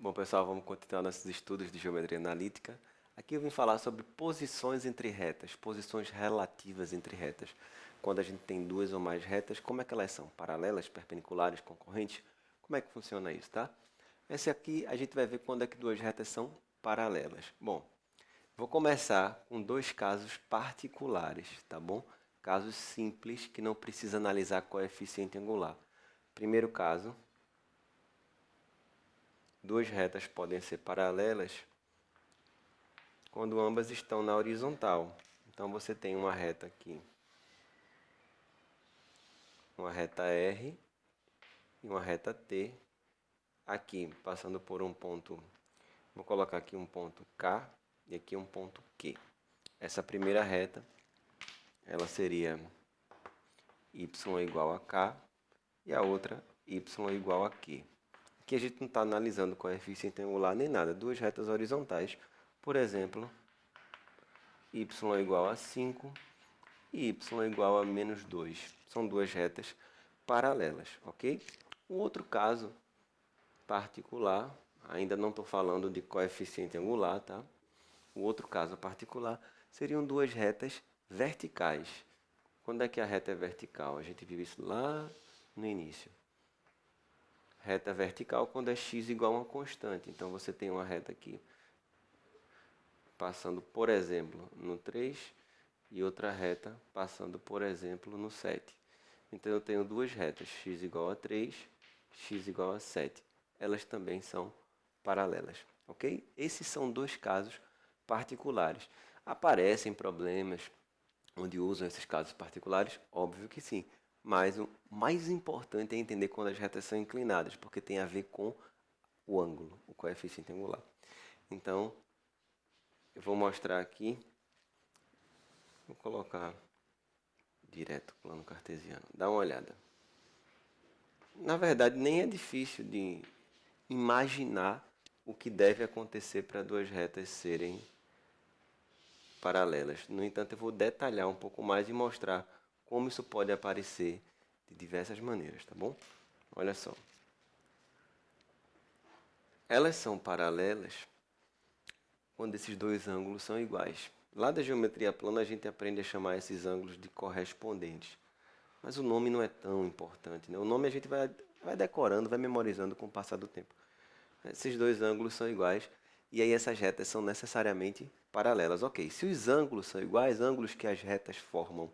Bom, pessoal, vamos continuar nossos estudos de geometria analítica. Aqui eu vim falar sobre posições entre retas, posições relativas entre retas. Quando a gente tem duas ou mais retas, como é que elas são? Paralelas, perpendiculares, concorrentes? Como é que funciona isso, tá? Esse aqui a gente vai ver quando é que duas retas são paralelas. Bom, vou começar com dois casos particulares, tá bom? Casos simples que não precisa analisar coeficiente angular. Primeiro caso, duas retas podem ser paralelas quando ambas estão na horizontal. Então você tem uma reta aqui, uma reta R e uma reta T, aqui passando por um ponto, vou colocar aqui um ponto K e aqui um ponto Q. Essa primeira reta, ela seria y igual a K e a outra y igual a Q. Aqui a gente não está analisando coeficiente angular nem nada, duas retas horizontais, por exemplo, y igual a 5 e y igual a menos 2. São duas retas paralelas, ok? Um outro caso particular, ainda não estou falando de coeficiente angular, tá? O outro caso particular seriam duas retas verticais. Quando é que a reta é vertical? A gente viu isso lá no início. Reta vertical quando é x igual a uma constante. Então você tem uma reta aqui passando, por exemplo, no 3 e outra reta passando, por exemplo, no 7. Então eu tenho duas retas, x igual a 3, x igual a 7. Elas também são paralelas, ok? Esses são dois casos particulares. Aparecem problemas onde usam esses casos particulares? Óbvio que sim. Mas o mais importante é entender quando as retas são inclinadas, porque tem a ver com o ângulo, o coeficiente angular. Então, eu vou mostrar aqui, vou colocar direto o plano cartesiano. Dá uma olhada. Na verdade, nem é difícil de imaginar o que deve acontecer para duas retas serem paralelas. No entanto, eu vou detalhar um pouco mais e mostrar como isso pode aparecer de diversas maneiras, tá bom? Olha só. Elas são paralelas quando esses dois ângulos são iguais. Lá da geometria plana a gente aprende a chamar esses ângulos de correspondentes. Mas o nome não é tão importante, né? O nome a gente vai decorando, vai memorizando com o passar do tempo. Esses dois ângulos são iguais e aí essas retas são necessariamente paralelas. Ok, se os ângulos são iguais, ângulos que as retas formam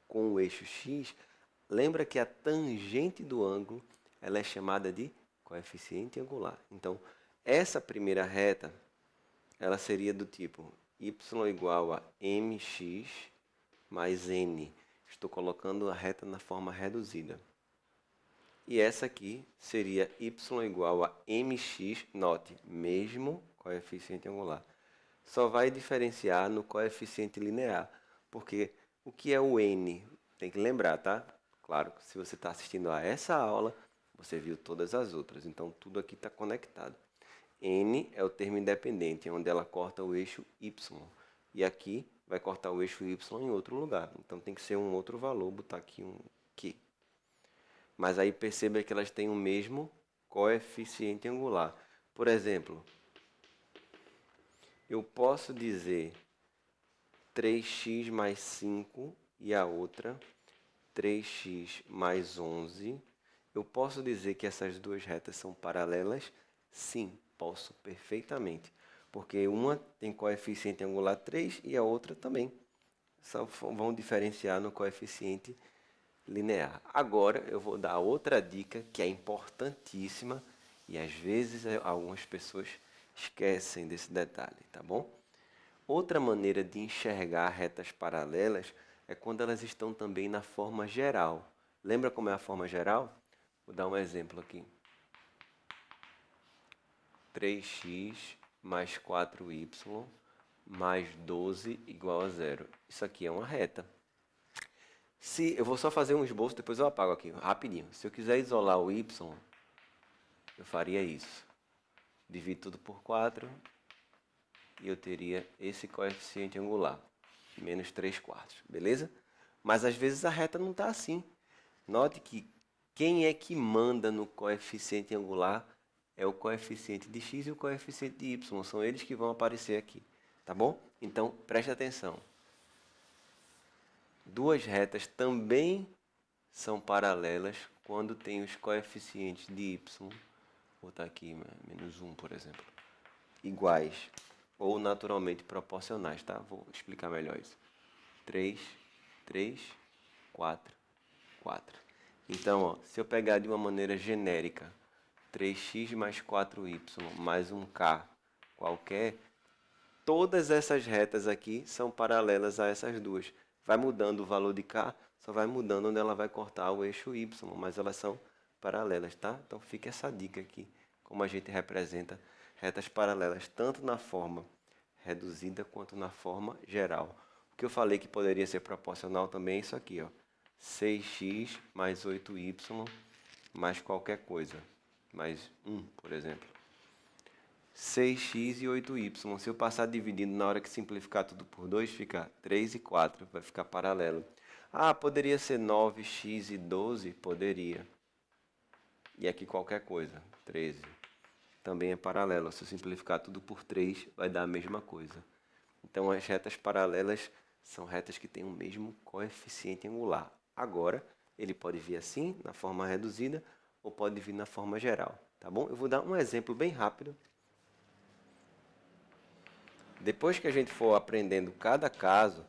com o eixo x, lembra que a tangente do ângulo ela é chamada de coeficiente angular. Então, essa primeira reta ela seria do tipo y igual a mx mais n. Estou colocando a reta na forma reduzida. E essa aqui seria y igual a mx, note, mesmo coeficiente angular. Só vai diferenciar no coeficiente linear, porque o que é o n? Tem que lembrar, tá? Claro, se você está assistindo a essa aula, você viu todas as outras, então tudo aqui está conectado. N é o termo independente, onde ela corta o eixo y. E aqui vai cortar o eixo y em outro lugar. Então tem que ser um outro valor, botar aqui um Q. Mas aí perceba que elas têm o mesmo coeficiente angular. Por exemplo, eu posso dizer 3x mais 5 e a outra 3x mais 11. Eu posso dizer que essas duas retas são paralelas? Sim, posso perfeitamente. Porque uma tem coeficiente angular 3 e a outra também. Só vão diferenciar no coeficiente linear. Agora eu vou dar outra dica que é importantíssima e às vezes algumas pessoas esquecem desse detalhe, tá bom? Outra maneira de enxergar retas paralelas é quando elas estão também na forma geral. Lembra como é a forma geral? Vou dar um exemplo aqui. 3x mais 4y mais 12 igual a zero. Isso aqui é uma reta. Eu vou só fazer um esboço, depois eu apago aqui, rapidinho. Se eu quiser isolar o y, eu faria isso. Divido tudo por 4 e eu teria esse coeficiente angular, menos 3 quartos, beleza? Mas às vezes a reta não está assim. Note que quem é que manda no coeficiente angular é o coeficiente de x e o coeficiente de y. São eles que vão aparecer aqui, tá bom? Então, preste atenção. Duas retas também são paralelas quando tem os coeficientes de y, vou botar aqui menos 1, por exemplo, iguais ou naturalmente proporcionais, tá? Vou explicar melhor isso. 3, 3, 4, 4. Então, ó, se eu pegar de uma maneira genérica 3x mais 4y mais um k qualquer, todas essas retas aqui são paralelas a essas duas. Vai mudando o valor de k, só vai mudando onde ela vai cortar o eixo y, mas elas são paralelas, tá? Então fica essa dica aqui, como a gente representa retas paralelas, tanto na forma reduzida quanto na forma geral. O que eu falei que poderia ser proporcional também é isso aqui, ó. 6x mais 8y mais qualquer coisa, mais 1, por exemplo. 6x e 8y. Se eu passar dividindo na hora que simplificar tudo por 2, fica 3 e 4, vai ficar paralelo. Ah, poderia ser 9x e 12? Poderia. E aqui qualquer coisa, 13. Também é paralelo. Se eu simplificar tudo por 3, vai dar a mesma coisa. Então, as retas paralelas são retas que têm o mesmo coeficiente angular. Agora, ele pode vir assim, na forma reduzida, ou pode vir na forma geral, tá bom? Eu vou dar um exemplo bem rápido. Depois que a gente for aprendendo cada caso,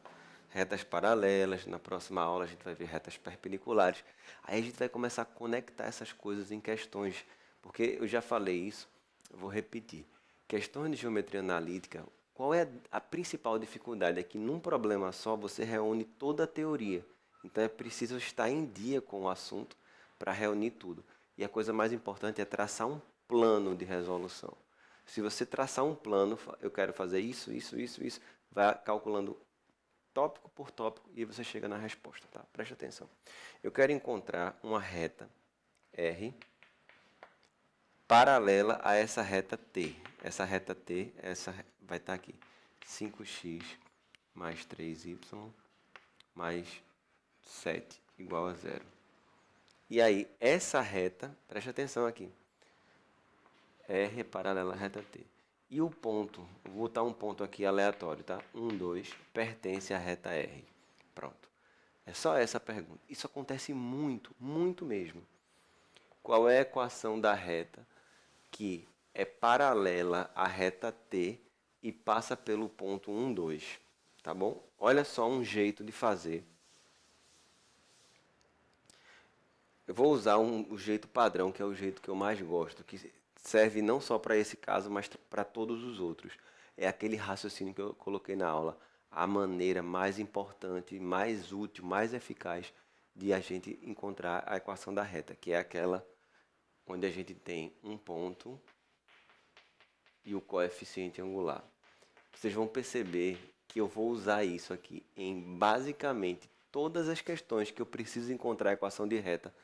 retas paralelas, na próxima aula a gente vai ver retas perpendiculares. Aí a gente vai começar a conectar essas coisas em questões, porque eu já falei isso, eu vou repetir. Questões de geometria analítica, qual é a principal dificuldade? É que num problema só você reúne toda a teoria. Então é preciso estar em dia com o assunto para reunir tudo. E a coisa mais importante é traçar um plano de resolução. Se você traçar um plano, eu quero fazer isso, isso, isso, isso, vai calculando tópico por tópico e você chega na resposta, tá? Preste atenção. Eu quero encontrar uma reta R paralela a essa reta T. Essa reta T, essa vai estar aqui. 5x mais 3y mais 7 igual a 0. E aí, essa reta, preste atenção aqui. R é paralela à reta T. E o ponto, vou botar um ponto aqui aleatório, tá? 1, 2, pertence à reta R. Pronto. É só essa pergunta. Isso acontece muito, muito mesmo. Qual é a equação da reta que é paralela à reta T e passa pelo ponto 1, 2? Tá bom? Olha só um jeito de fazer. Eu vou usar o jeito padrão, que é o jeito que eu mais gosto, que serve não só para esse caso, mas para todos os outros. É aquele raciocínio que eu coloquei na aula. A maneira mais importante, mais útil, mais eficaz de a gente encontrar a equação da reta, que é aquela onde a gente tem um ponto e o coeficiente angular. Vocês vão perceber que eu vou usar isso aqui em basicamente todas as questões que eu preciso encontrar a equação de reta.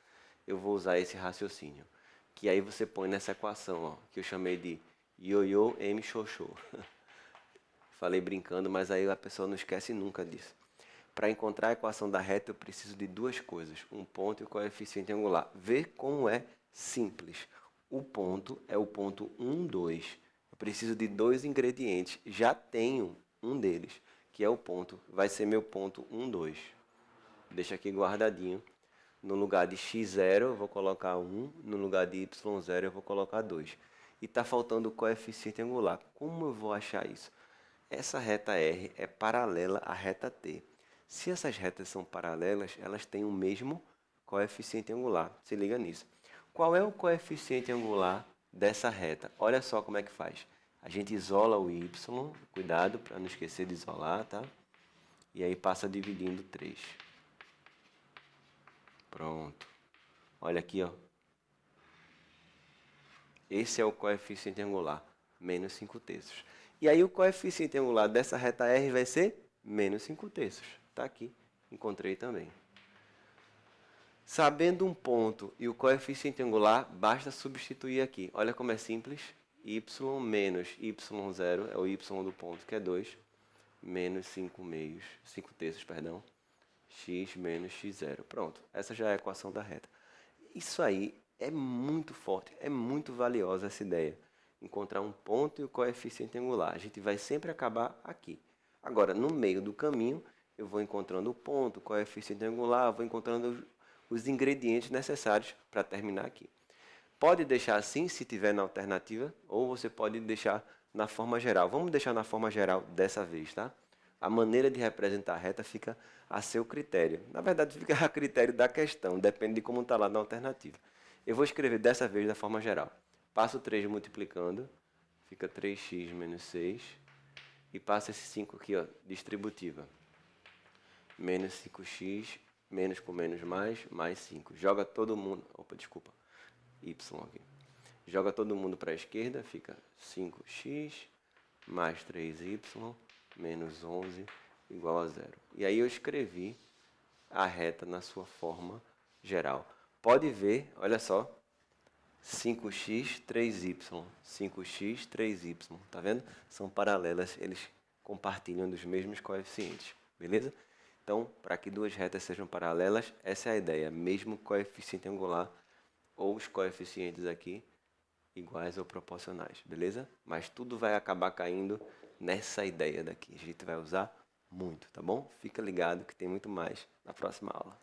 Eu vou usar esse raciocínio, que aí você põe nessa equação, ó, que eu chamei de ioiô m xoxô. Falei brincando, mas aí a pessoa não esquece nunca disso. Para encontrar a equação da reta, eu preciso de duas coisas, um ponto e o coeficiente angular. Vê como é simples. O ponto é o ponto 1, 2. Eu preciso de dois ingredientes. Já tenho um deles, que é o ponto. Vai ser meu ponto 1, 2. Deixa aqui guardadinho. No lugar de x0 eu vou colocar 1, no lugar de y0 eu vou colocar 2. E está faltando o coeficiente angular. Como eu vou achar isso? Essa reta R é paralela à reta T. Se essas retas são paralelas, elas têm o mesmo coeficiente angular. Se liga nisso. Qual é o coeficiente angular dessa reta? Olha só como é que faz. A gente isola o y, cuidado para não esquecer de isolar, tá? E aí passa dividindo 3. Pronto. Olha aqui, ó. Esse é o coeficiente angular, menos 5 terços. E aí o coeficiente angular dessa reta R vai ser menos 5 terços. Está aqui, encontrei também. Sabendo um ponto e o coeficiente angular, basta substituir aqui. Olha como é simples. Y menos y0 é o y do ponto, que é 2, menos 5 meios, 5 terços, x menos x0. Pronto, essa já é a equação da reta. Isso aí é muito forte, é muito valiosa essa ideia. Encontrar um ponto e o coeficiente angular. A gente vai sempre acabar aqui. Agora, no meio do caminho, eu vou encontrando o ponto, o coeficiente angular, vou encontrando os ingredientes necessários para terminar aqui. Pode deixar assim se tiver na alternativa, ou você pode deixar na forma geral. Vamos deixar na forma geral dessa vez, tá? A maneira de representar a reta fica a seu critério. Na verdade, fica a critério da questão, depende de como está lá na alternativa. Eu vou escrever dessa vez da forma geral. Passo 3 multiplicando, fica 3x menos 6. E passa esse 5 aqui, ó, distributiva. Menos 5x, menos com menos mais 5. Joga todo mundo... Opa, desculpa. Y aqui. Joga todo mundo para a esquerda, fica 5x mais 3y menos 11 igual a 0. E aí eu escrevi a reta na sua forma geral. Pode ver, olha só, 5x, 3y, 5x, 3y, tá vendo? São paralelas, eles compartilham dos mesmos coeficientes, beleza? Então, para que duas retas sejam paralelas, essa é a ideia, mesmo coeficiente angular ou os coeficientes aqui iguais ou proporcionais, beleza? Mas tudo vai acabar caindo nessa ideia daqui, a gente vai usar muito, tá bom? Fica ligado que tem muito mais na próxima aula.